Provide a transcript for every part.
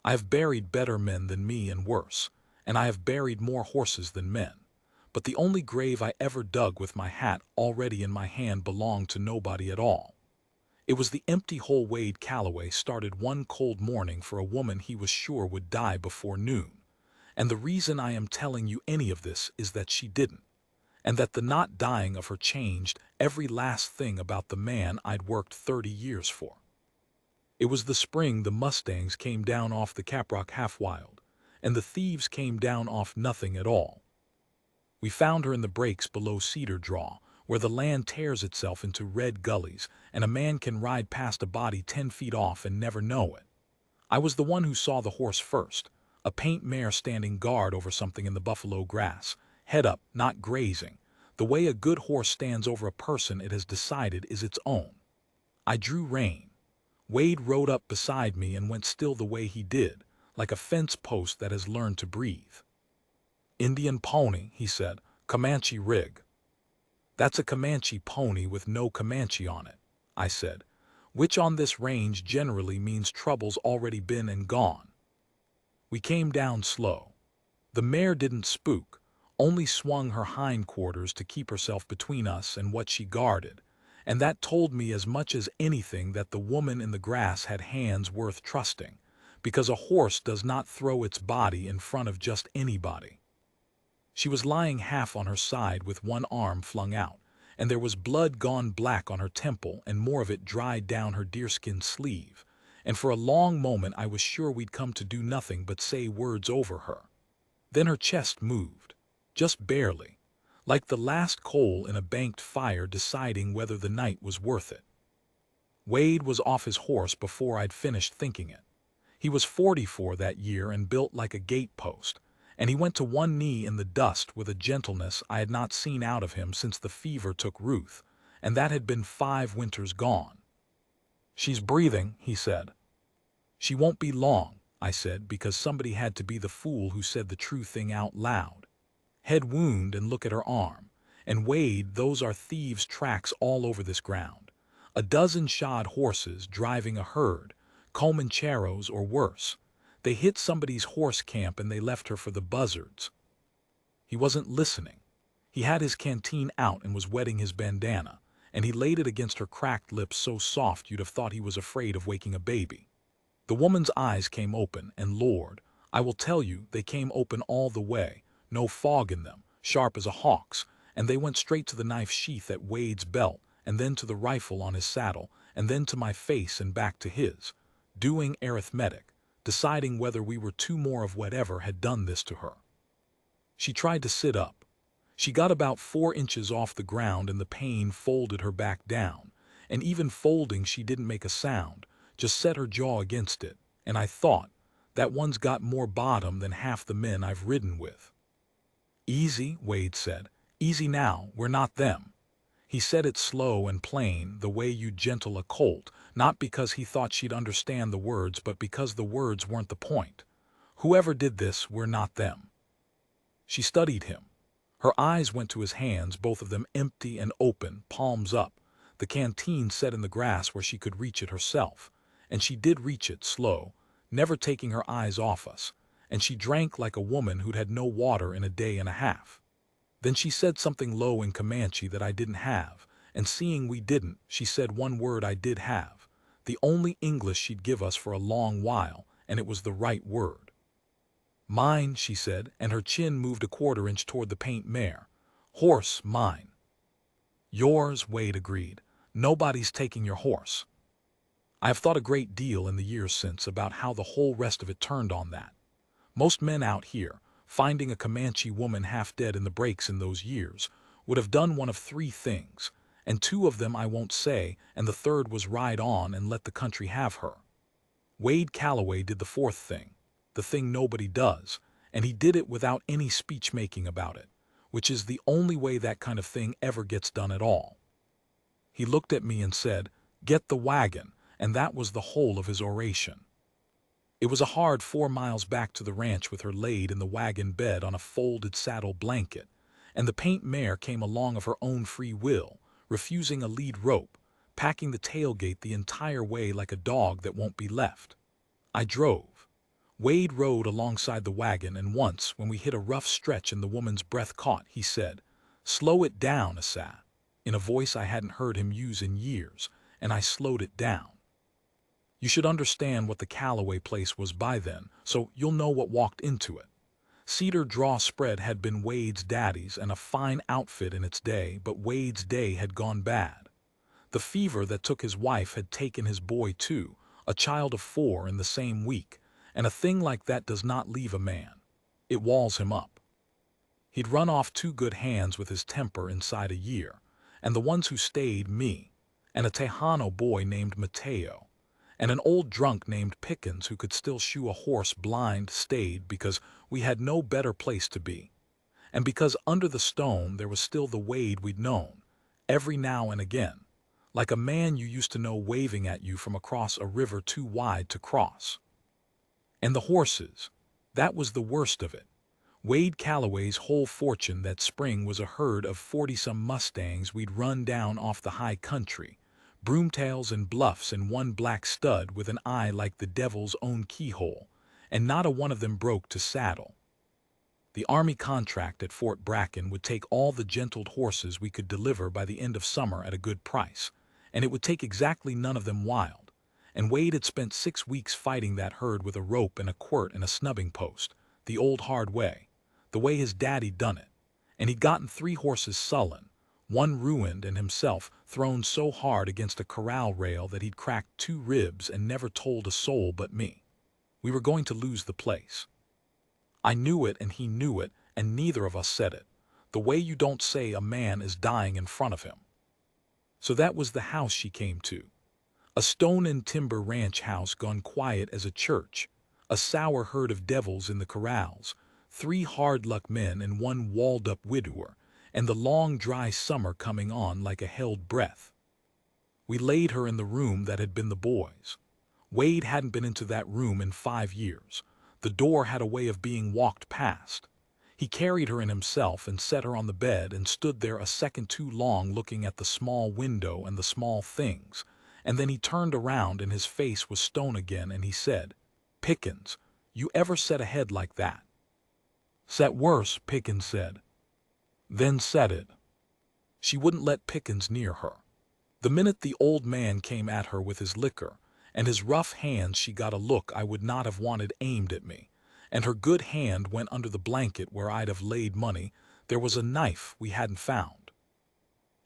I have buried better men than me and worse, and I have buried more horses than men. But the only grave I ever dug with my hat already in my hand belonged to nobody at all. It was the empty hole Wade Calloway started one cold morning for a woman he was sure would die before noon. And the reason I am telling you any of this is that she didn't, and that the not dying of her changed every last thing about the man I'd worked 30 years for. It was the spring the mustangs came down off the Caprock half-wild, and the thieves came down off nothing at all. We found her in the breaks below Cedar Draw, where the land tears itself into red gullies, and a man can ride past a body 10 feet off and never know it. I was the one who saw the horse first, a paint mare standing guard over something in the buffalo grass, head up, not grazing, the way a good horse stands over a person it has decided is its own. I drew rein. Wade rode up beside me and went still the way he did, like a fence post that has learned to breathe. "Indian pony," he said, "Comanche rig." "That's a Comanche pony with no Comanche on it," I said, which on this range generally means trouble's already been and gone. We came down slow. The mare didn't spook, only swung her hindquarters to keep herself between us and what she guarded, and that told me as much as anything that the woman in the grass had hands worth trusting, because a horse does not throw its body in front of just anybody. She was lying half on her side with one arm flung out, and there was blood gone black on her temple and more of it dried down her deerskin sleeve, and for a long moment I was sure we'd come to do nothing but say words over her. Then her chest moved, just barely, like the last coal in a banked fire deciding whether the night was worth it. Wade was off his horse before I'd finished thinking it. He was 44 that year and built like a gatepost, and he went to one knee in the dust with a gentleness I had not seen out of him since the fever took Ruth, and that had been 5 winters gone. "She's breathing," he said. "She won't be long," I said, because somebody had to be the fool who said the true thing out loud. "Head wound, and look at her arm. And Wade, those are thieves' tracks all over this ground. A dozen shod horses driving a herd, Comancheros or worse. They hit somebody's horse camp and they left her for the buzzards." He wasn't listening. He had his canteen out and was wetting his bandana, and he laid it against her cracked lips so soft you'd have thought he was afraid of waking a baby. The woman's eyes came open, and Lord, I will tell you, they came open all the way, no fog in them, sharp as a hawk's, and they went straight to the knife sheath at Wade's belt, and then to the rifle on his saddle, and then to my face and back to his, doing arithmetic, deciding whether we were 2 more of whatever had done this to her. She tried to sit up. She got about 4 inches off the ground and the pain folded her back down, and even folding she didn't make a sound, just set her jaw against it, and I thought, that one's got more bottom than half the men I've ridden with. "Easy," Wade said. "Easy now, we're not them." He said it slow and plain, the way you gentle a colt, not because he thought she'd understand the words, but because the words weren't the point. "Whoever did this, we're not them." She studied him. Her eyes went to his hands, both of them empty and open, palms up, the canteen set in the grass where she could reach it herself, and she did reach it, slow, never taking her eyes off us, and she drank like a woman who'd had no water in a day and a half. Then she said something low in Comanche that I didn't have, and seeing we didn't, she said one word I did have, the only English she'd give us for a long while, and it was the right word. "Mine," she said, and her chin moved a 1/4 inch toward the paint mare. "Horse, mine." "Yours," Wade agreed. "Nobody's taking your horse." I have thought a great deal in the years since about how the whole rest of it turned on that. Most men out here, finding a Comanche woman half dead in the breaks in those years, would have done one of 3 things, and 2 of them I won't say, and the third was ride on and let the country have her. Wade Calloway did the 4th thing, the thing nobody does, and he did it without any speech-making about it, which is the only way that kind of thing ever gets done at all. He looked at me and said, "Get the wagon," and that was the whole of his oration. It was a hard 4 miles back to the ranch with her laid in the wagon bed on a folded saddle blanket, and the paint mare came along of her own free will, refusing a lead rope, packing the tailgate the entire way like a dog that won't be left. I drove. Wade rode alongside the wagon, and once, when we hit a rough stretch and the woman's breath caught, he said, "Slow it down, Asa," in a voice I hadn't heard him use in years, and I slowed it down. You should understand what the Callaway place was by then, so you'll know what walked into it. Cedar Draw Spread had been Wade's daddy's and a fine outfit in its day, but Wade's day had gone bad. The fever that took his wife had taken his boy too, a child of 4 in the same week, and a thing like that does not leave a man. It walls him up. He'd run off 2 good hands with his temper inside a year, and the ones who stayed, me, and a Tejano boy named Mateo, and an old drunk named Pickens who could still shoe a horse blind, stayed because we had no better place to be, and because under the stone there was still the Wade we'd known, every now and again, like a man you used to know waving at you from across a river too wide to cross. And the horses, that was the worst of it. Wade Callaway's whole fortune that spring was a herd of 40-some mustangs we'd run down off the high country, broomtails and bluffs, and one black stud with an eye like the devil's own keyhole, and not a one of them broke to saddle. The Army contract at Fort Bracken would take all the gentled horses we could deliver by the end of summer at a good price, and it would take exactly none of them wild, and Wade had spent 6 weeks fighting that herd with a rope and a quirt and a snubbing post, the old hard way, the way his daddy done it, and he'd gotten 3 horses sullen, 1 ruined, and himself thrown so hard against a corral rail that he'd cracked 2 ribs and never told a soul but me. We were going to lose the place. I knew it and he knew it, and neither of us said it, the way you don't say a man is dying in front of him. So that was the house she came to. A stone and timber ranch house gone quiet as a church, a sour herd of devils in the corrals, 3 hard-luck men and 1 walled-up widower, and the long dry summer coming on like a held breath. We laid her in the room that had been the boys'. Wade hadn't been into that room in 5 years. The door had a way of being walked past. He carried her in himself and set her on the bed and stood there a second too long looking at the small window and the small things, and then he turned around and his face was stone again and he said, "Pickens, you ever set a head like that?" "Set worse," Pickens said. "Then set it." She wouldn't let Pickens near her. The minute the old man came at her with his liquor and his rough hands, she got a look I would not have wanted aimed at me, and her good hand went under the blanket where I'd have laid money. There was a knife we hadn't found.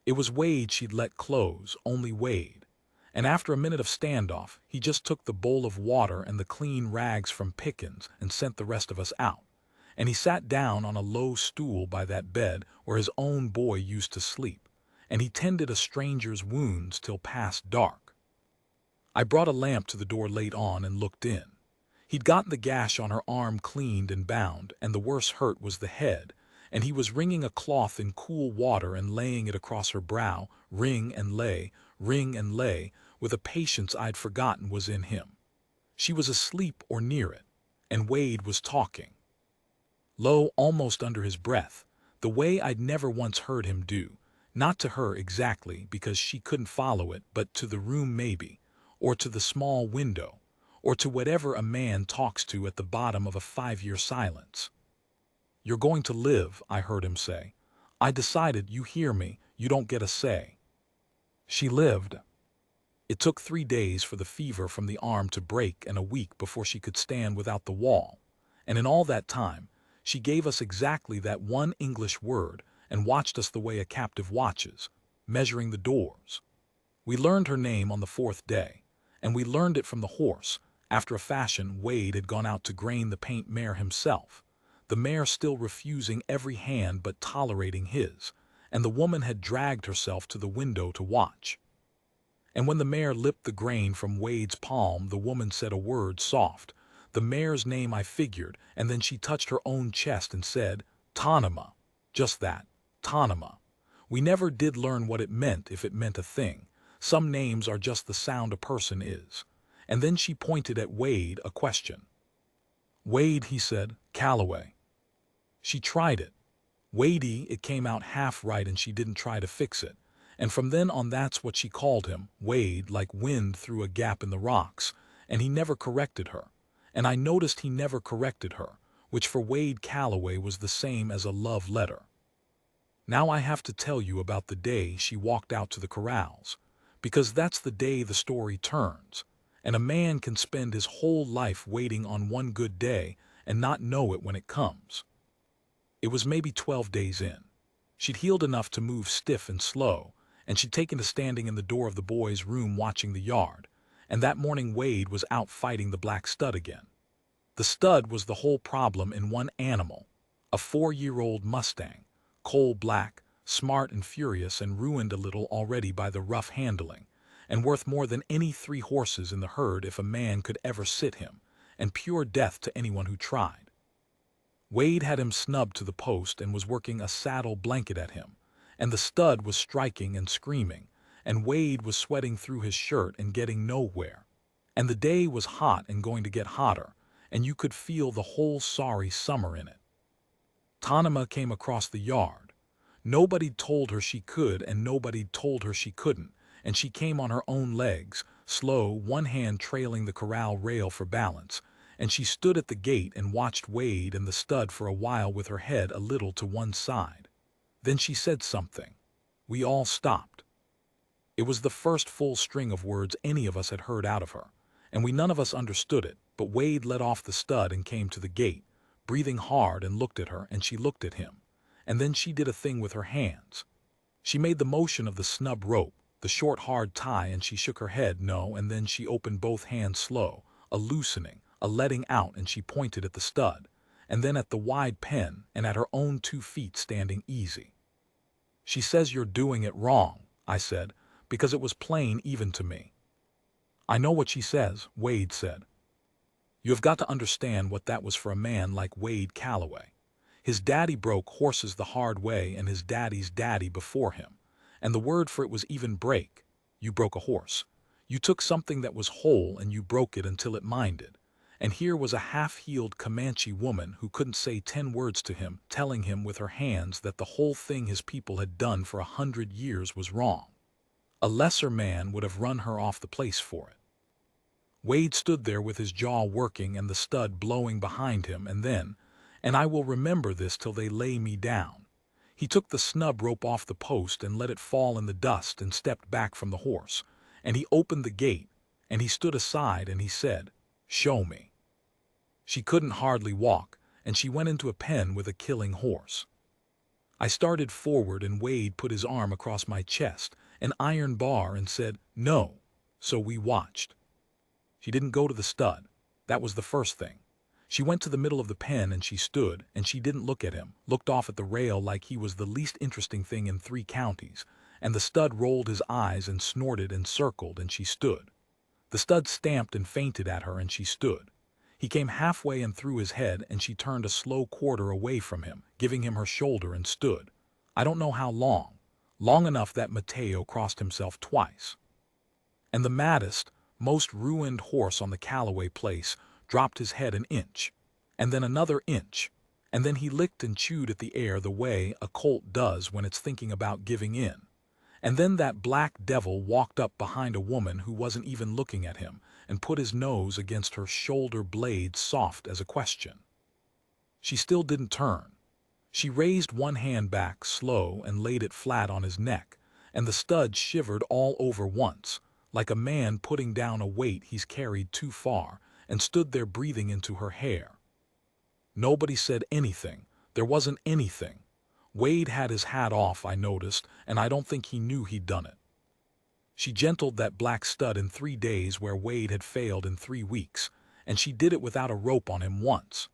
It was Wade she'd let close, only Wade, and after a minute of standoff, he just took the bowl of water and the clean rags from Pickens and sent the rest of us out, and he sat down on a low stool by that bed where his own boy used to sleep, and he tended a stranger's wounds till past dark. I brought a lamp to the door late on and looked in. He'd gotten the gash on her arm cleaned and bound, and the worst hurt was the head, and he was wringing a cloth in cool water and laying it across her brow, ring and lay, with a patience I'd forgotten was in him. She was asleep or near it, and Wade was talking. Low, almost under his breath, the way I'd never once heard him do, not to her exactly because she couldn't follow it, but to the room maybe, or to the small window, or to whatever a man talks to at the bottom of a 5-year silence. "You're going to live," I heard him say. "I decided, you hear me, you don't get a say." She lived. It took 3 days for the fever from the arm to break and a week before she could stand without the wall, and in all that time, she gave us exactly that one English word and watched us the way a captive watches, measuring the doors. We learned her name on the 4th day. And we learned it from the horse. After a fashion, Wade had gone out to grain the paint mare himself, the mare still refusing every hand but tolerating his, and the woman had dragged herself to the window to watch. And when the mare lipped the grain from Wade's palm, the woman said a word soft, the mare's name I figured, and then she touched her own chest and said, "Tanima." Just that, Tanima. We never did learn what it meant, if it meant a thing. Some names are just the sound a person is. And then she pointed at Wade, a question. "Wade," he said, "Callaway." She tried it. Wadey, it came out half right and she didn't try to fix it. And from then on that's what she called him, Wade, like wind through a gap in the rocks, and he never corrected her. and I noticed he never corrected her, which for Wade Calloway was the same as a love letter. Now I have to tell you about the day she walked out to the corrals, because that's the day the story turns, and a man can spend his whole life waiting on one good day and not know it when it comes. It was maybe 12 days in. She'd healed enough to move stiff and slow, and she'd taken to standing in the door of the boys' room watching the yard, and that morning Wade was out fighting the black stud again. The stud was the whole problem in one animal, a 4-year-old mustang, coal-black, smart and furious and ruined a little already by the rough handling, and worth more than any 3 horses in the herd if a man could ever sit him, and pure death to anyone who tried. Wade had him snubbed to the post and was working a saddle blanket at him, and the stud was striking and screaming, and Wade was sweating through his shirt and getting nowhere. And the day was hot and going to get hotter, and you could feel the whole sorry summer in it. Tanema came across the yard. Nobody told her she could and nobody told her she couldn't, and she came on her own legs, slow, one hand trailing the corral rail for balance, and she stood at the gate and watched Wade and the stud for a while with her head a little to one side. Then she said something. We all stopped. It was the first full string of words any of us had heard out of her, and we none of us understood it, but Wade let off the stud and came to the gate, breathing hard, and looked at her, and she looked at him, and then she did a thing with her hands. She made the motion of the snub rope, the short hard tie, and she shook her head no, and then she opened both hands slow, a loosening, a letting out, and she pointed at the stud, and then at the wide pen, and at her own 2 feet standing easy. She says you're doing it wrong, I said, because it was plain even to me. I know what she says, Wade said. You have got to understand what that was for a man like Wade Calloway. His daddy broke horses the hard way and his daddy's daddy before him. And the word for it was even break. You broke a horse. You took something that was whole and you broke it until it minded. And here was a half-healed Comanche woman who couldn't say 10 words to him, telling him with her hands that the whole thing his people had done for 100 years was wrong. A lesser man would have run her off the place for it. Wade stood there with his jaw working and the stud blowing behind him, and then, and I will remember this till they lay me down, he took the snub rope off the post and let it fall in the dust and stepped back from the horse, and he opened the gate, and he stood aside and he said, "Show me." She couldn't hardly walk, and she went into a pen with a killing horse. I started forward and Wade put his arm across my chest, an iron bar, and said, "No," so we watched. She didn't go to the stud. That was the first thing. She went to the middle of the pen and she stood, and she didn't look at him, looked off at the rail like he was the least interesting thing in 3 counties, and the stud rolled his eyes and snorted and circled, and she stood. The stud stamped and feinted at her, and she stood. He came halfway and threw his head, and she turned a slow quarter away from him, giving him her shoulder, and stood. I don't know how long. Long enough that Mateo crossed himself twice. And the maddest, most ruined horse on the Calloway place dropped his head an inch, and then another inch, and then he licked and chewed at the air the way a colt does when it's thinking about giving in. And then that black devil walked up behind a woman who wasn't even looking at him and put his nose against her shoulder blade soft as a question. She still didn't turn. She raised one hand back slow and laid it flat on his neck, and the stud shivered all over once, like a man putting down a weight he's carried too far, and stood there breathing into her hair. Nobody said anything. There wasn't anything. Wade had his hat off, I noticed, and I don't think he knew he'd done it. She gentled that black stud in 3 days where Wade had failed in 3 weeks, and she did it without a rope on him once.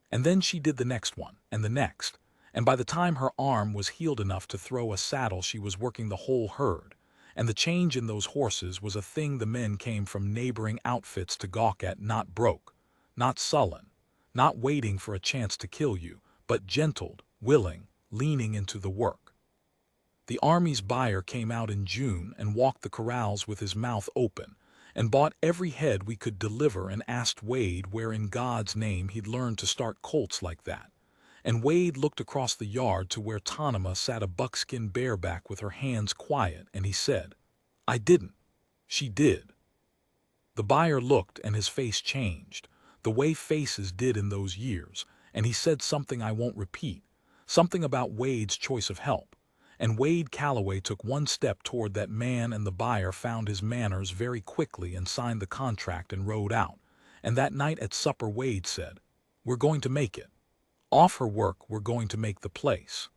And then she did the next one, and the next, and by the time her arm was healed enough to throw a saddle she was working the whole herd. And the change in those horses was a thing the men came from neighboring outfits to gawk at, not broke, not sullen, not waiting for a chance to kill you, but gentled, willing, leaning into the work. The Army's buyer came out in June and walked the corrals with his mouth open, and bought every head we could deliver, and asked Wade where in God's name he'd learned to start colts like that. And Wade looked across the yard to where Tanema sat a buckskin bareback with her hands quiet, and he said, "I didn't. She did." The buyer looked and his face changed. the way faces did in those years, and he said something I won't repeat, something about Wade's choice of help. And Wade Calloway took one step toward that man, and the buyer found his manners very quickly and signed the contract and rode out. And that night at supper Wade said, "We're going to make it. Off her work, we're going to make the place."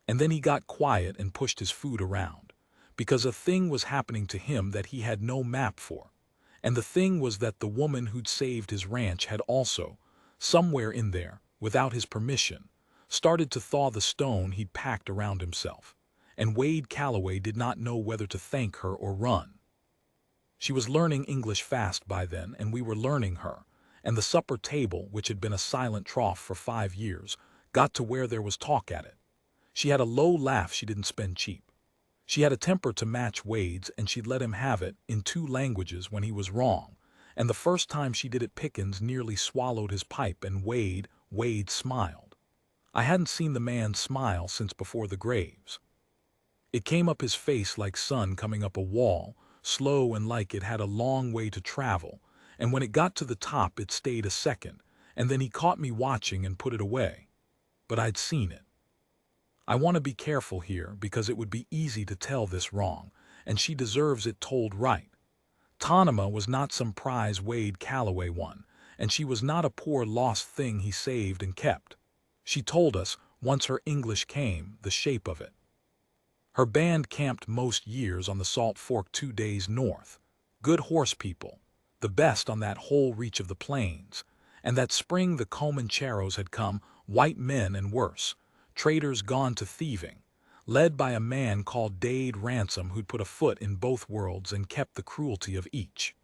And then he got quiet and pushed his food around, because a thing was happening to him that he had no map for. And the thing was that the woman who'd saved his ranch had also, somewhere in there, without his permission, started to thaw the stone he'd packed around himself, and Wade Calloway did not know whether to thank her or run. She was learning English fast by then, and we were learning her, and the supper table, which had been a silent trough for 5 years, got to where there was talk at it. She had a low laugh she didn't spend cheap. She had a temper to match Wade's, and she'd let him have it in 2 languages when he was wrong, and the first time she did it Pickens nearly swallowed his pipe, and Wade smiled. I hadn't seen the man smile since before the graves. It came up his face like sun coming up a wall, slow and like it had a long way to travel, and when it got to the top it stayed a second, and then he caught me watching and put it away. But I'd seen it. I want to be careful here because it would be easy to tell this wrong, and she deserves it told right. Tanima was not some prize Wade Calloway won, and she was not a poor lost thing he saved and kept. She told us, once her English came, the shape of it. Her band camped most years on the Salt Fork 2 days north. Good horse people, the best on that whole reach of the plains. And that spring the Comancheros had come, white men and worse, traders gone to thieving, led by a man called Dade Ransom who'd put a foot in both worlds and kept the cruelty of each.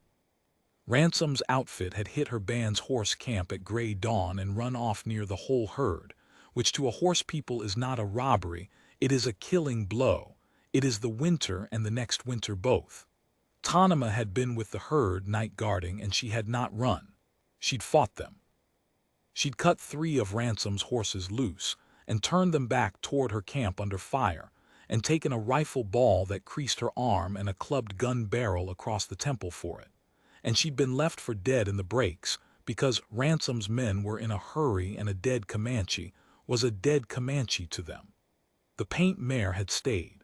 Ransom's outfit had hit her band's horse camp at gray dawn and run off near the whole herd, which to a horse people is not a robbery, it is a killing blow. It is the winter and the next winter both. Tanima had been with the herd night guarding, and she had not run. She'd fought them. She'd cut 3 of Ransom's horses loose and turned them back toward her camp under fire, and taken a rifle ball that creased her arm and a clubbed gun barrel across the temple for it. And she'd been left for dead in the breaks because Ransom's men were in a hurry, and a dead Comanche was a dead Comanche to them. The paint mare had stayed.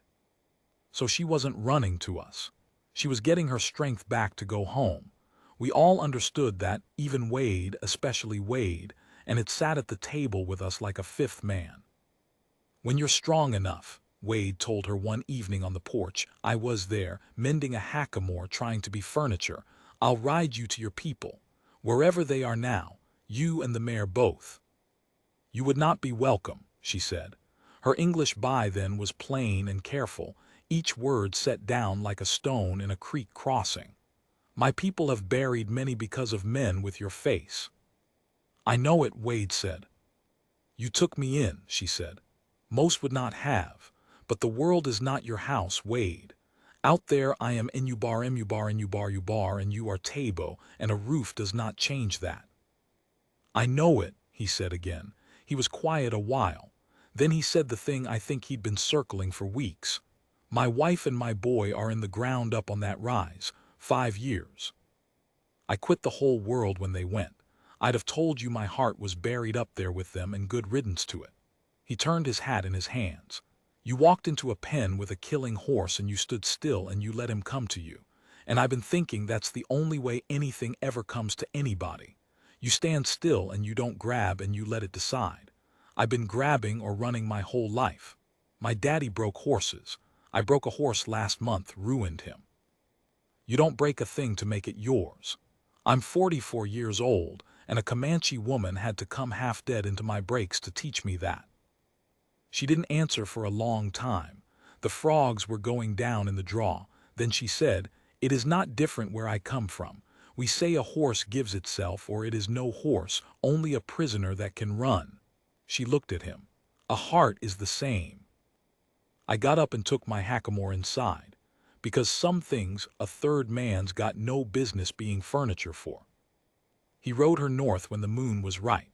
So she wasn't running to us. She was getting her strength back to go home. We all understood that, even Wade, especially Wade, and it sat at the table with us like a 5th man. "When you're strong enough," Wade told her one evening on the porch, I was there, mending a hackamore trying to be furniture, "I'll ride you to your people, wherever they are now, you and the mare both." "You would not be welcome," she said. Her English by then was plain and careful, each word set down like a stone in a creek crossing. "My people have buried many because of men with your face." "I know it," Wade said. "You took me in," she said. "Most would not have, but the world is not your house, Wade. Out there I am Inubar, and you are Tabo, and a roof does not change that." "I know it," he said again. He was quiet a while. Then he said the thing I think he'd been circling for weeks. "My wife and my boy are in the ground up on that rise, 5 years. I quit the whole world when they went. I'd have told you my heart was buried up there with them, and good riddance to it." He turned his hat in his hands. "You walked into a pen with a killing horse, and you stood still and you let him come to you. And I've been thinking that's the only way anything ever comes to anybody. You stand still and you don't grab, and you let it decide. I've been grabbing or running my whole life. My daddy broke horses. I broke a horse last month, ruined him. You don't break a thing to make it yours. I'm 44 years old, and a Comanche woman had to come half dead into my breaks to teach me that." She didn't answer for a long time. The frogs were going down in the draw. Then she said, "It is not different where I come from. We say a horse gives itself, or it is no horse, only a prisoner that can run." She looked at him. "A heart is the same." I got up and took my hackamore inside, because some things a 3rd man's got no business being furniture for. He rode her north when the moon was right.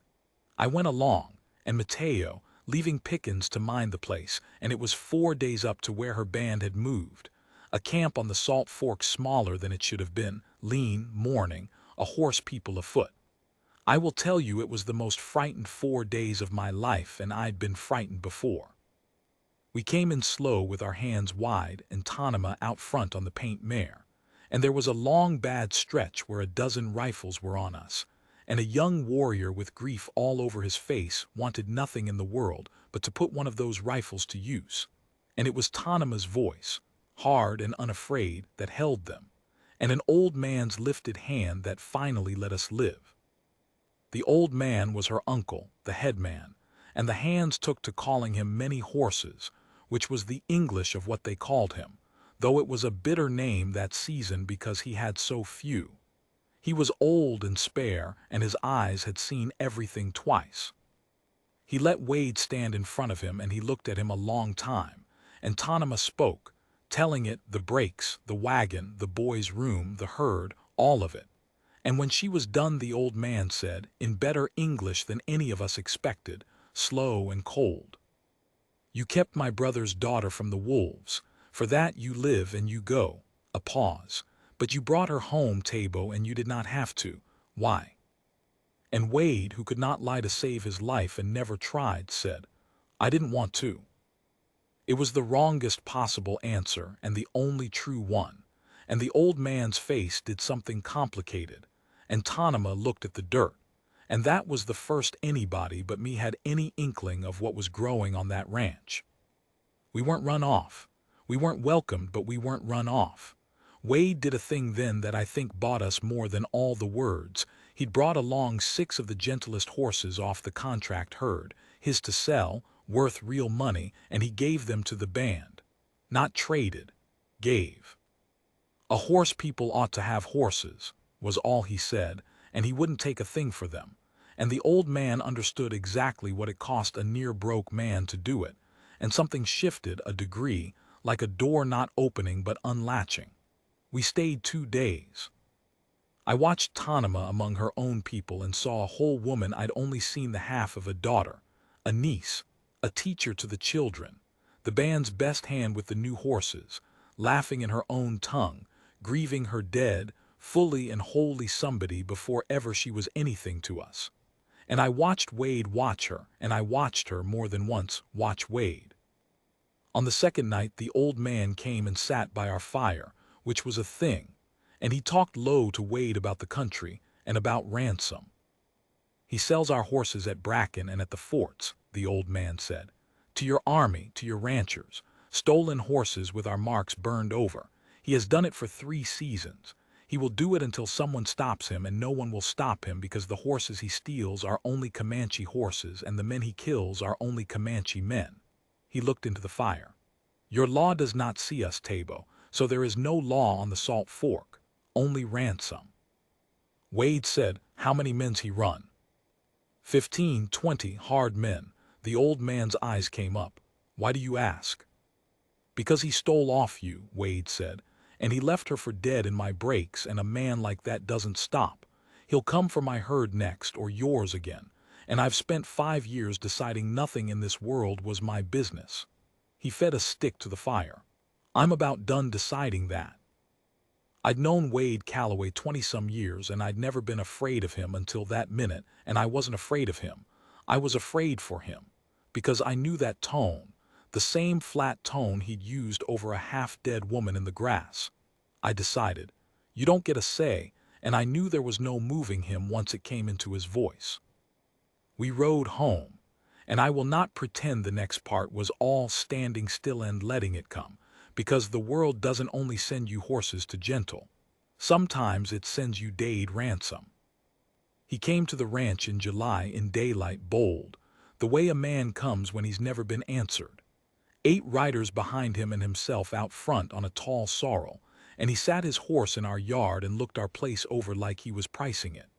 I went along, and Mateo, leaving Pickens to mind the place, and it was 4 days up to where her band had moved. A camp on the Salt Fork smaller than it should have been, lean, mourning, a horse people afoot. I will tell you it was the most frightened 4 days of my life, and I'd been frightened before. We came in slow with our hands wide and Tanama out front on the paint mare, and there was a long bad stretch where a dozen rifles were on us, and a young warrior with grief all over his face wanted nothing in the world but to put one of those rifles to use. And it was Tanama's voice, hard and unafraid, that held them, and an old man's lifted hand that finally let us live. The old man was her uncle, the headman, and the hands took to calling him many horses, which was the English of what they called him, though it was a bitter name that season because he had so few. He was old and spare, and his eyes had seen everything twice. He let Wade stand in front of him, and he looked at him a long time, and Tanama spoke, telling it the brakes, the wagon, the boy's room, the herd, all of it. And when she was done, the old man said, in better English than any of us expected, slow and cold, "You kept my brother's daughter from the wolves. For that you live and you go." A pause. "But you brought her home, Tabo, and you did not have to. Why?" And Wade, who could not lie to save his life and never tried, said, "I didn't want to." It was the wrongest possible answer and the only true one, and the old man's face did something complicated, and Tanama looked at the dirt, and that was the first anybody but me had any inkling of what was growing on that ranch. We weren't run off. We weren't welcomed, but we weren't run off. Wade did a thing then that I think bought us more than all the words. He'd brought along 6 of the gentlest horses off the contract herd, his to sell, worth real money, and he gave them to the band. Not traded. Gave. A horse people ought to have horses, was all he said, and he wouldn't take a thing for them. And the old man understood exactly what it cost a near-broke man to do it, and something shifted a degree, like a door not opening but unlatching. We stayed 2 days. I watched Tanama among her own people and saw a whole woman I'd only seen the half of, a daughter, a niece, a teacher to the children, the band's best hand with the new horses, laughing in her own tongue, grieving her dead, fully and wholly somebody before ever she was anything to us. And I watched Wade watch her, and I watched her more than once watch Wade. On the second night the old man came and sat by our fire, which was a thing, and he talked low to Wade about the country and about ransom. "He sells our horses at Bracken and at the forts," the old man said, "to your army, to your ranchers, stolen horses with our marks burned over. He has done it for 3 seasons. He will do it until someone stops him, and no one will stop him because the horses he steals are only Comanche horses and the men he kills are only Comanche men." He looked into the fire. "Your law does not see us, Tabo, so there is no law on the Salt Fork, only ransom." Wade said, "How many men's he run?" 15, 20 hard men." The old man's eyes came up. "Why do you ask?" "Because he stole off you," Wade said, "and he left her for dead in my brakes, and a man like that doesn't stop. He'll come for my herd next, or yours again, and I've spent 5 years deciding nothing in this world was my business." He fed a stick to the fire. "I'm about done deciding that." I'd known Wade Calloway 20-some years, and I'd never been afraid of him until that minute, and I wasn't afraid of him. I was afraid for him, because I knew that tone, the same flat tone he'd used over a half-dead woman in the grass. I decided, you don't get a say, and I knew there was no moving him once it came into his voice. We rode home, and I will not pretend the next part was all standing still and letting it come, because the world doesn't only send you horses to gentle. Sometimes it sends you Dade ransom. He came to the ranch in July in daylight, bold, the way a man comes when he's never been answered. 8 riders behind him and himself out front on a tall sorrel, and he sat his horse in our yard and looked our place over like he was pricing it.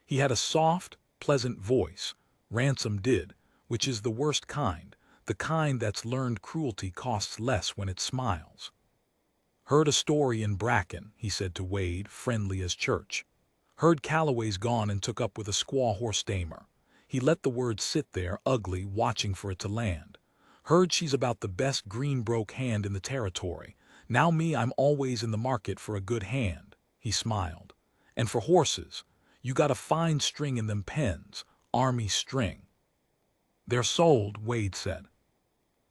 He had a soft, pleasant voice, Ransom did, which is the worst kind, the kind that's learned cruelty costs less when it smiles. "Heard a story in Bracken," he said to Wade, friendly as church. "Heard Calloway's gone and took up with a squaw horse tamer." He let the word sit there, ugly, watching for it to land. "Heard she's about the best green-broke hand in the territory. Now me, I'm always in the market for a good hand." He smiled. "And for horses. You got a fine string in them pens, army string." "They're sold," Wade said.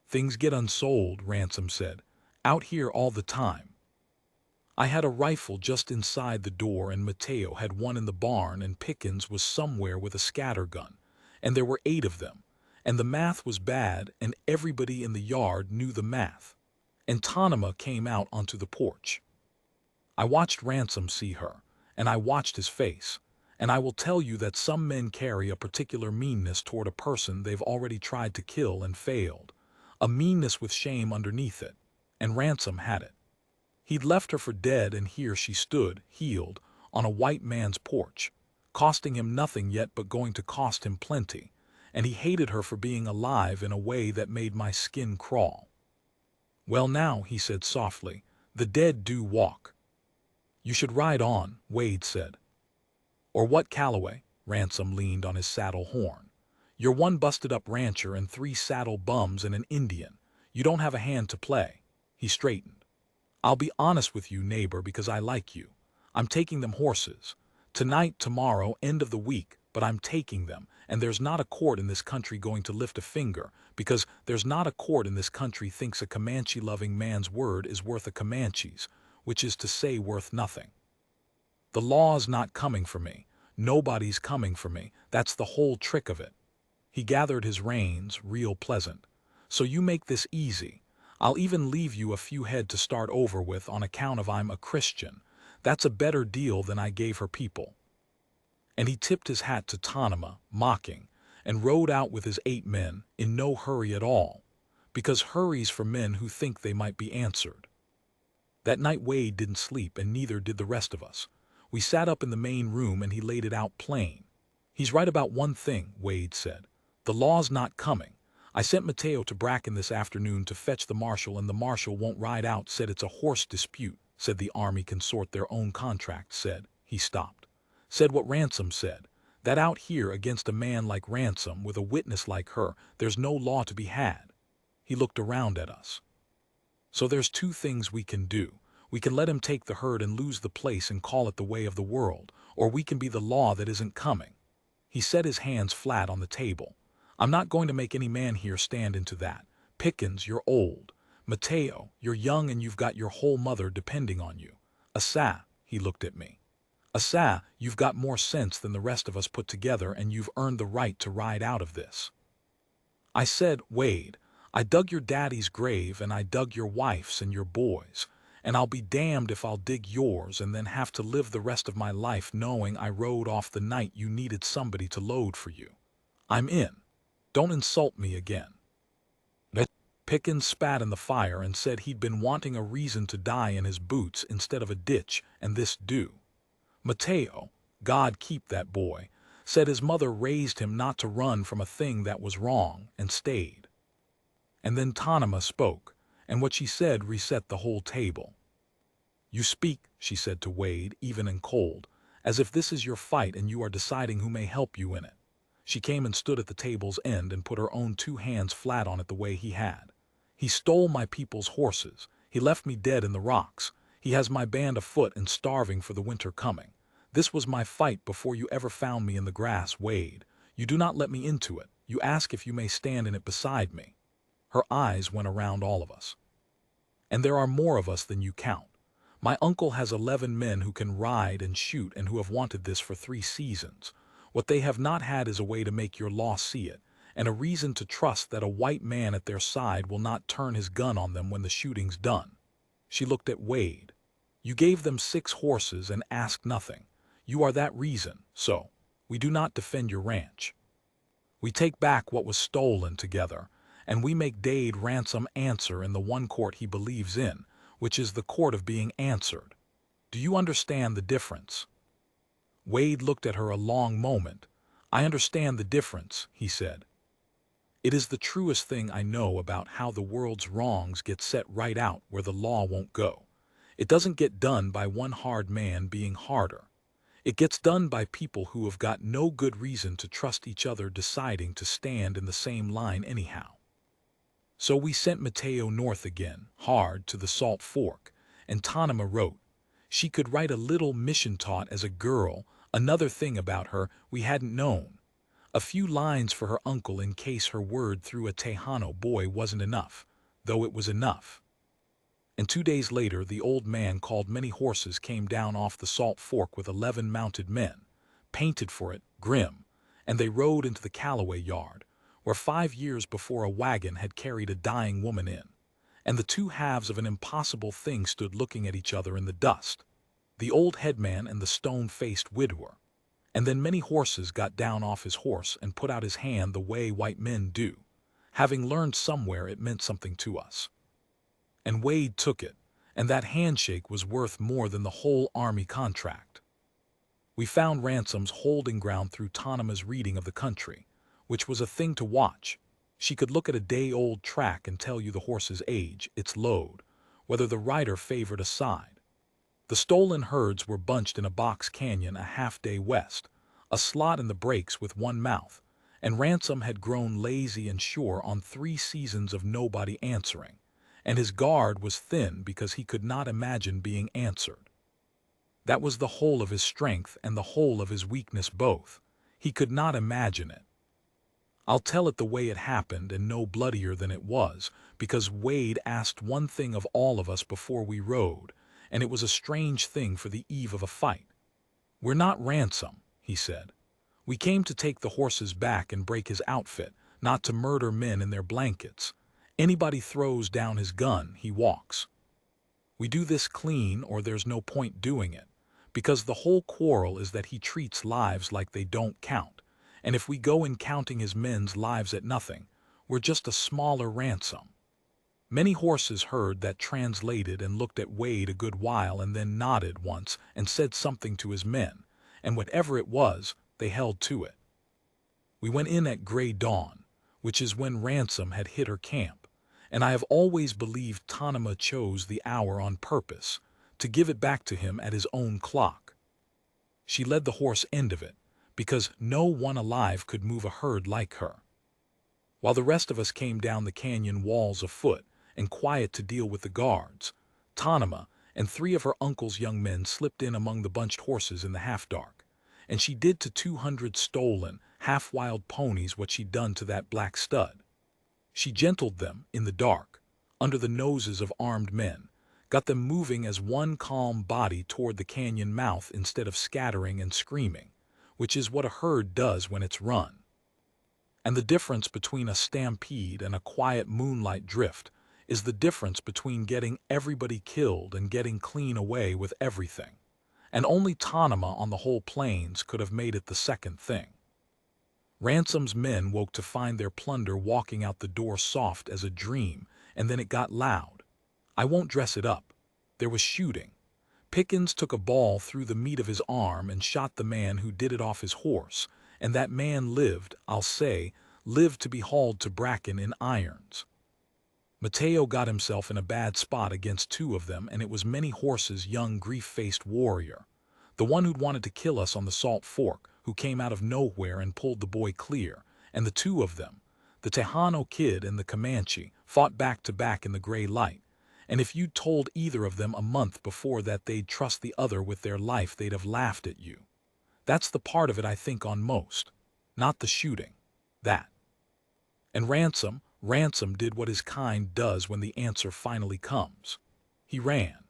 "Things get unsold," Ransom said. "Out here all the time." I had a rifle just inside the door, and Mateo had one in the barn, and Pickens was somewhere with a scattergun, and there were 8 of them, and the math was bad, and everybody in the yard knew the math. And Tanema came out onto the porch. I watched Ransom see her, and I watched his face, and I will tell you that some men carry a particular meanness toward a person they've already tried to kill and failed, a meanness with shame underneath it, and Ransom had it. He'd left her for dead, and here she stood, healed, on a white man's porch, costing him nothing yet but going to cost him plenty, and he hated her for being alive in a way that made my skin crawl. "Well now," he said softly, "the dead do walk." "You should ride on," Wade said. "Or what, Calloway?" Ransom leaned on his saddle horn. "You're one busted-up rancher and 3 saddle bums and an Indian. You don't have a hand to play." He straightened. "I'll be honest with you, neighbor, because I like you. I'm taking them horses. Tonight, tomorrow, end of the week, but I'm taking them, and there's not a court in this country going to lift a finger, because there's not a court in this country thinks a Comanche-loving man's word is worth a Comanche's, which is to say worth nothing. The law's not coming for me. Nobody's coming for me. That's the whole trick of it." He gathered his reins, real pleasant. "So you make this easy. I'll even leave you a few head to start over with on account of I'm a Christian. That's a better deal than I gave her people." And he tipped his hat to Tanema, mocking, and rode out with his 8 men, in no hurry at all, because hurry's for men who think they might be answered. That night Wade didn't sleep, and neither did the rest of us. We sat up in the main room, and he laid it out plain. "He's right about one thing," Wade said. "The law's not coming. I sent Mateo to Bracken this afternoon to fetch the marshal, and the marshal won't ride out, said it's a horse dispute, said the army can sort their own contracts, said," he stopped. "Said what Ransom said, that out here against a man like Ransom, with a witness like her, there's no law to be had." He looked around at us. "So there's 2 things we can do. We can let him take the herd and lose the place and call it the way of the world, or we can be the law that isn't coming." He set his hands flat on the table. "I'm not going to make any man here stand into that. Pickens, you're old. Mateo, you're young, and you've got your whole mother depending on you. Asa," he looked at me. "Asa, you've got more sense than the rest of us put together, and you've earned the right to ride out of this." I said, "Wade, I dug your daddy's grave, and I dug your wife's and your boys', and I'll be damned if I'll dig yours and then have to live the rest of my life knowing I rode off the night you needed somebody to load for you. I'm in. Don't insult me again." Pickens spat in the fire and said he'd been wanting a reason to die in his boots instead of a ditch, and this do. Mateo, God keep that boy, said his mother raised him not to run from a thing that was wrong, and stayed. And then Tanema spoke, and what she said reset the whole table. "You speak," she said to Wade, even and cold, "as if this is your fight and you are deciding who may help you in it." She came and stood at the table's end and put her own 2 hands flat on it the way he had. "He stole my people's horses. He left me dead in the rocks. He has my band afoot and starving for the winter coming. This was my fight before you ever found me in the grass, Wade. You do not let me into it. You ask if you may stand in it beside me." Her eyes went around all of us. "And there are more of us than you count. My uncle has 11 men who can ride and shoot and who have wanted this for 3 seasons. What they have not had is a way to make your law see it, and a reason to trust that a white man at their side will not turn his gun on them when the shooting's done." She looked at Wade. "You gave them 6 horses and asked nothing. You are that reason, so we do not defend your ranch. We take back what was stolen together, and we make Dade Ransom answer in the one court he believes in, which is the court of being answered. Do you understand the difference?" Wade looked at her a long moment. "I understand the difference," he said. "It is the truest thing I know about how the world's wrongs get set right out where the law won't go. It doesn't get done by one hard man being harder. It gets done by people who have got no good reason to trust each other deciding to stand in the same line anyhow." So we sent Mateo north again, hard, to the Salt Fork, and Tanema wrote. She could write a little mission taught as a girl, Another thing about her we hadn't known. A few lines for her uncle in case her word through a Tejano boy wasn't enough, though it was enough. And 2 days later, the old man called many horses came down off the Salt Fork with 11 mounted men, painted for it, grim, and they rode into the Callaway yard, where 5 years before a wagon had carried a dying woman in, and the two halves of an impossible thing stood looking at each other in the dust, the old headman and the stone-faced widower. And then many horses got down off his horse and put out his hand the way white men do, having learned somewhere it meant something to us. And Wade took it, and that handshake was worth more than the whole army contract. We found Ransom's holding ground through Tanama's reading of the country, which was a thing to watch. She could look at a day-old track and tell you the horse's age, its load, whether the rider favored a side. The stolen herds were bunched in a box canyon a half-day west, a slot in the breaks with one mouth, and Ransom had grown lazy and sure on 3 seasons of nobody answering, and his guard was thin because he could not imagine being answered. That was the whole of his strength and the whole of his weakness both. He could not imagine it. I'll tell it the way it happened and no bloodier than it was, because Wade asked one thing of all of us before we rode, and it was a strange thing for the eve of a fight. "We're not Ransom," he said. "We came to take the horses back and break his outfit, not to murder men in their blankets. Anybody throws down his gun, he walks. We do this clean or there's no point doing it, because the whole quarrel is that he treats lives like they don't count, and if we go in counting his men's lives at nothing, we're just a smaller Ransom." Many horses heard that translated and looked at Wade a good while and then nodded once and said something to his men, and whatever it was, they held to it. We went in at gray dawn, which is when Ransom had hit her camp, and I have always believed Tanama chose the hour on purpose, to give it back to him at his own clock. She led the horse end of it, because no one alive could move a herd like her. While the rest of us came down the canyon walls afoot and quiet to deal with the guards, Tanama and 3 of her uncle's young men slipped in among the bunched horses in the half-dark, and she did to 200 stolen, half-wild ponies what she'd done to that black stud. She gentled them in the dark, under the noses of armed men, got them moving as one calm body toward the canyon mouth instead of scattering and screaming, which is what a herd does when it's run. And the difference between a stampede and a quiet moonlight drift is the difference between getting everybody killed and getting clean away with everything. And only Tanama on the whole plains could have made it the second thing. Ransom's men woke to find their plunder walking out the door soft as a dream, and then it got loud. I won't dress it up. There was shooting. Pickens took a ball through the meat of his arm and shot the man who did it off his horse, and that man lived, I'll say, lived to be hauled to Bracken in irons. Mateo got himself in a bad spot against 2 of them, and it was Many Horses' young grief-faced warrior, the one who'd wanted to kill us on the Salt Fork, who came out of nowhere and pulled the boy clear, and the 2 of them, the Tejano kid and the Comanche, fought back to back in the gray light, and if you'd told either of them a month before that they'd trust the other with their life, they'd have laughed at you. That's the part of it I think on most, not the shooting, that. And Ransom did what his kind does when the answer finally comes. He ran.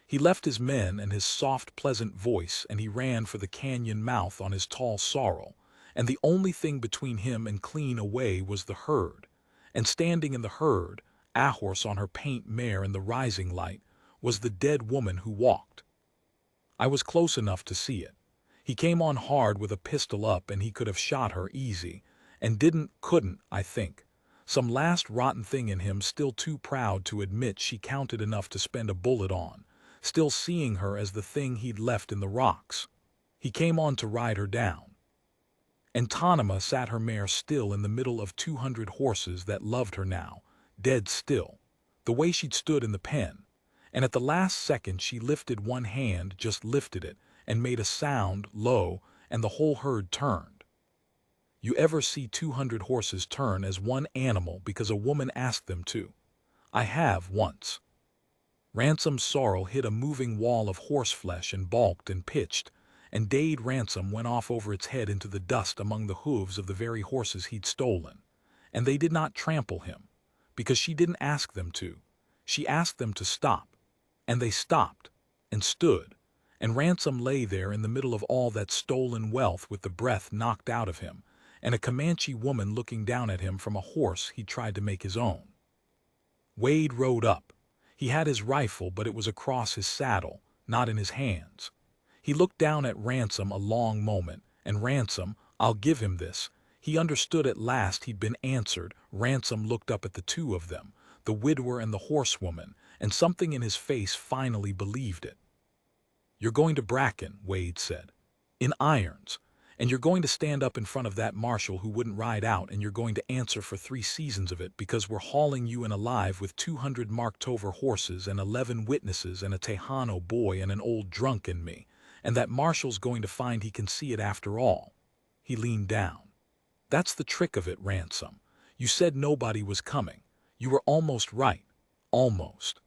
He left his men and his soft, pleasant voice, and he ran for the canyon mouth on his tall sorrel, and the only thing between him and clean away was the herd, and standing in the herd, a horse on her paint mare in the rising light, was the dead woman who walked. I was close enough to see it. He came on hard with a pistol up, and he could have shot her easy, and couldn't, I think. Some last rotten thing in him still too proud to admit she counted enough to spend a bullet on, still seeing her as the thing he'd left in the rocks. He came on to ride her down. And Tanama sat her mare still in the middle of 200 horses that loved her now, dead still, the way she'd stood in the pen, and at the last second she lifted one hand, just lifted it, and made a sound, low, and the whole herd turned. You ever see 200 horses turn as one animal because a woman asked them to? I have once. Ransom's sorrel hit a moving wall of horseflesh and balked and pitched, and Dade Ransom went off over its head into the dust among the hooves of the very horses he'd stolen. And they did not trample him, because she didn't ask them to. She asked them to stop. And they stopped, and stood, and Ransom lay there in the middle of all that stolen wealth with the breath knocked out of him, and a Comanche woman looking down at him from a horse he tried to make his own. Wade rode up. He had his rifle, but it was across his saddle, not in his hands. He looked down at Ransom a long moment, and Ransom, I'll give him this, he understood at last he'd been answered. Ransom looked up at the two of them, the widower and the horsewoman, and something in his face finally believed it. "You're going to Bracken," Wade said. "In irons. And you're going to stand up in front of that marshal who wouldn't ride out, and you're going to answer for 3 seasons of it, because we're hauling you in alive with 200 marked-over horses and 11 witnesses and a Tejano boy and an old drunk and me, and that marshal's going to find he can see it after all." He leaned down. "That's the trick of it, Ransom. You said nobody was coming. You were almost right. Almost."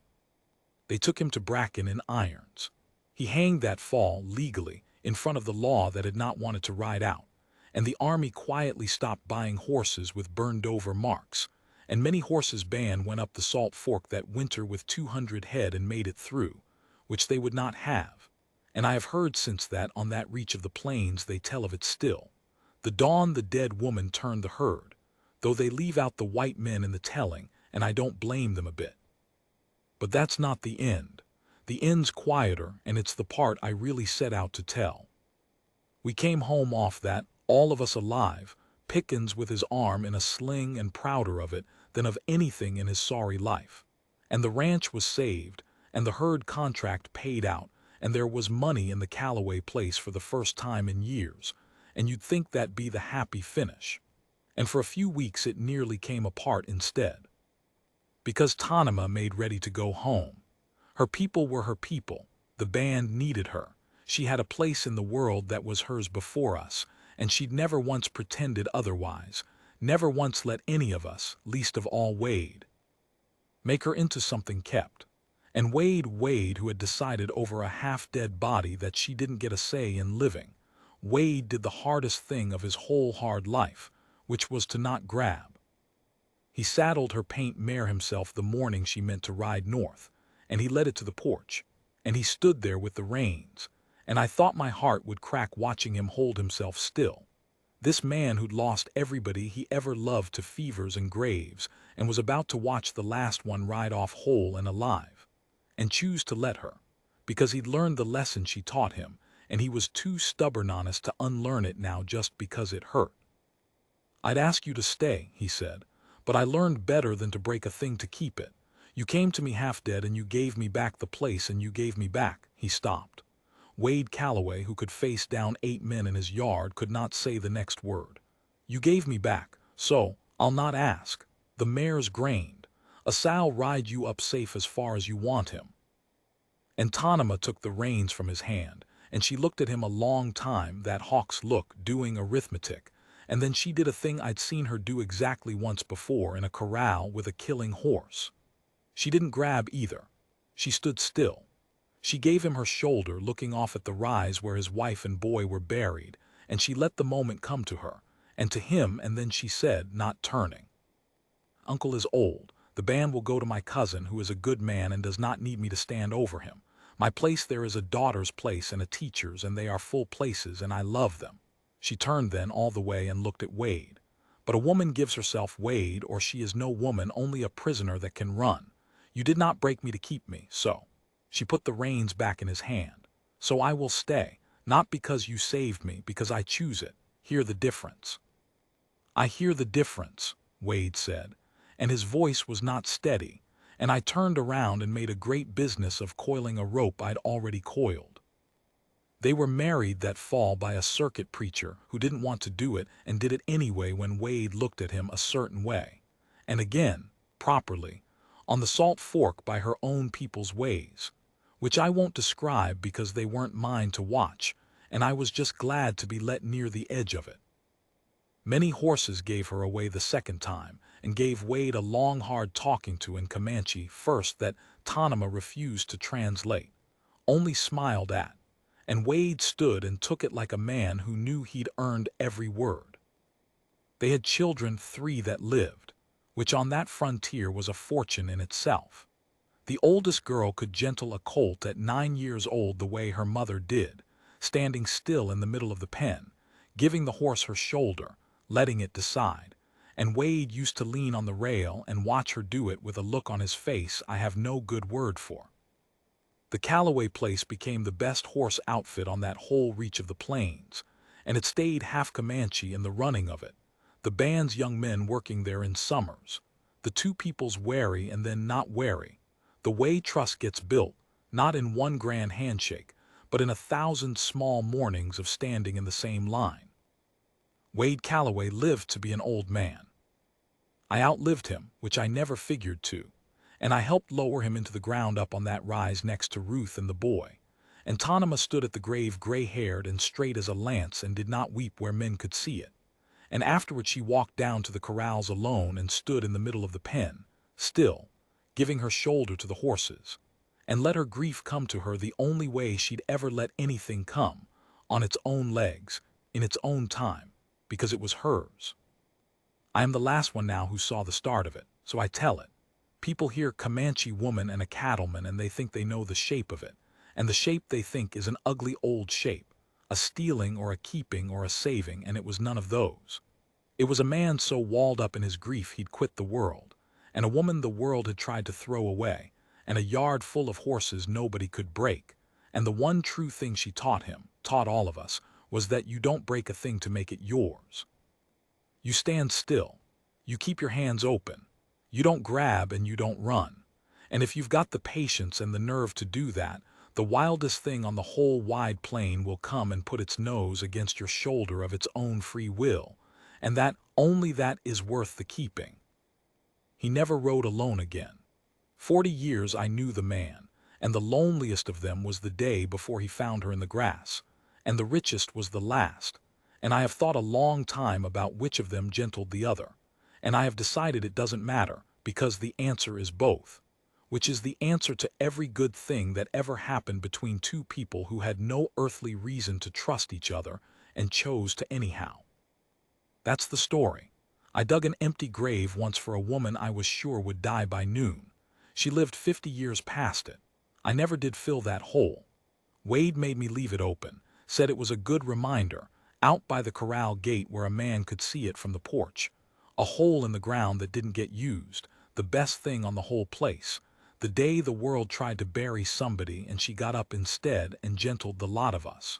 They took him to Bracken in irons. He hanged that fall, legally, in front of the law that had not wanted to ride out, and the army quietly stopped buying horses with burned-over marks, and many horses' band went up the Salt Fork that winter with 200 head and made it through, which they would not have. And I have heard since that on that reach of the plains they tell of it still. The dawn the dead woman turned the herd, though they leave out the white men in the telling, and I don't blame them a bit. But that's not the end. The end's quieter, and it's the part I really set out to tell. We came home off that, all of us alive, Pickens with his arm in a sling and prouder of it than of anything in his sorry life. And the ranch was saved, and the herd contract paid out, and there was money in the Callaway place for the first time in years, and you'd think that'd be the happy finish. And for a few weeks it nearly came apart instead. Because Tanima made ready to go home. Her people were her people. The band needed her. She had a place in the world that was hers before us, and she'd never once pretended otherwise, never once let any of us, least of all Wade, make her into something kept. And Wade, who had decided over a half-dead body that she didn't get a say in living, Wade did the hardest thing of his whole hard life, which was to not grab. He saddled her paint mare himself the morning she meant to ride north, and he led it to the porch, and he stood there with the reins, and I thought my heart would crack watching him hold himself still. This man who'd lost everybody he ever loved to fevers and graves, and was about to watch the last one ride off whole and alive, and choose to let her, because he'd learned the lesson she taught him, and he was too stubborn honest to unlearn it now just because it hurt. "I'd ask you to stay," he said, "but I learned better than to break a thing to keep it. You came to me half dead and you gave me back the place and you gave me back." He stopped. Wade Callaway, who could face down 8 men in his yard, could not say the next word. "You gave me back, so I'll not ask. The mare's grained. A sow'll ride you up safe as far as you want him." And Tanima took the reins from his hand, and she looked at him a long time, that hawk's look, doing arithmetic, and then she did a thing I'd seen her do exactly once before in a corral with a killing horse. She didn't grab either. She stood still. She gave him her shoulder, looking off at the rise where his wife and boy were buried, and she let the moment come to her, and to him, and then she said, not turning, "Uncle is old. The band will go to my cousin, who is a good man and does not need me to stand over him. My place there is a daughter's place and a teacher's, and they are full places, and I love them." She turned then all the way and looked at Wade. "But a woman gives herself, Wade, or she is no woman, only a prisoner that can run. You did not break me to keep me, so." She put the reins back in his hand. "So I will stay, not because you saved me, because I choose it. Hear the difference." "I hear the difference," Wade said, and his voice was not steady, and I turned around and made a great business of coiling a rope I'd already coiled. They were married that fall by a circuit preacher who didn't want to do it and did it anyway when Wade looked at him a certain way, and again, properly, on the Salt Fork by her own people's ways, which I won't describe because they weren't mine to watch, and I was just glad to be let near the edge of it. Many horses gave her away the second time, and gave Wade a long hard talking to in Comanche first that Tanima refused to translate, only smiled at, and Wade stood and took it like a man who knew he'd earned every word. They had children, 3 that lived, which on that frontier was a fortune in itself. The oldest girl could gentle a colt at 9 years old the way her mother did, standing still in the middle of the pen, giving the horse her shoulder, letting it decide, and Wade used to lean on the rail and watch her do it with a look on his face I have no good word for. The Callaway place became the best horse outfit on that whole reach of the plains, and it stayed half Comanche in the running of it, the band's young men working there in summers, the two peoples wary and then not wary, the way trust gets built, not in one grand handshake, but in 1,000 small mornings of standing in the same line. Wade Callaway lived to be an old man. I outlived him, which I never figured to, and I helped lower him into the ground up on that rise next to Ruth and the boy. And Tonema stood at the grave gray-haired and straight as a lance and did not weep where men could see it. And afterward she walked down to the corrals alone and stood in the middle of the pen, still, giving her shoulder to the horses, and let her grief come to her the only way she'd ever let anything come, on its own legs, in its own time, because it was hers. I am the last one now who saw the start of it, so I tell it. People hear Comanche woman and a cattleman and they think they know the shape of it, and the shape they think is an ugly old shape, a stealing or a keeping or a saving, and it was none of those. It was a man so walled up in his grief he'd quit the world, and a woman the world had tried to throw away, and a yard full of horses nobody could break, and the one true thing she taught him, taught all of us, was that you don't break a thing to make it yours. You stand still. You keep your hands open. You don't grab and you don't run. And if you've got the patience and the nerve to do that, the wildest thing on the whole wide plain will come and put its nose against your shoulder of its own free will, and that, only that, is worth the keeping. He never rode alone again. 40 years I knew the man, and the loneliest of them was the day before he found her in the grass, and the richest was the last, and I have thought a long time about which of them gentled the other, and I have decided it doesn't matter, because the answer is both, which is the answer to every good thing that ever happened between two people who had no earthly reason to trust each other and chose to anyhow. That's the story. I dug an empty grave once for a woman I was sure would die by noon. She lived 50 years past it. I never did fill that hole. Wade made me leave it open, said it was a good reminder, out by the corral gate where a man could see it from the porch. A hole in the ground that didn't get used, the best thing on the whole place. The day the world tried to bury somebody and she got up instead and gentled the lot of us.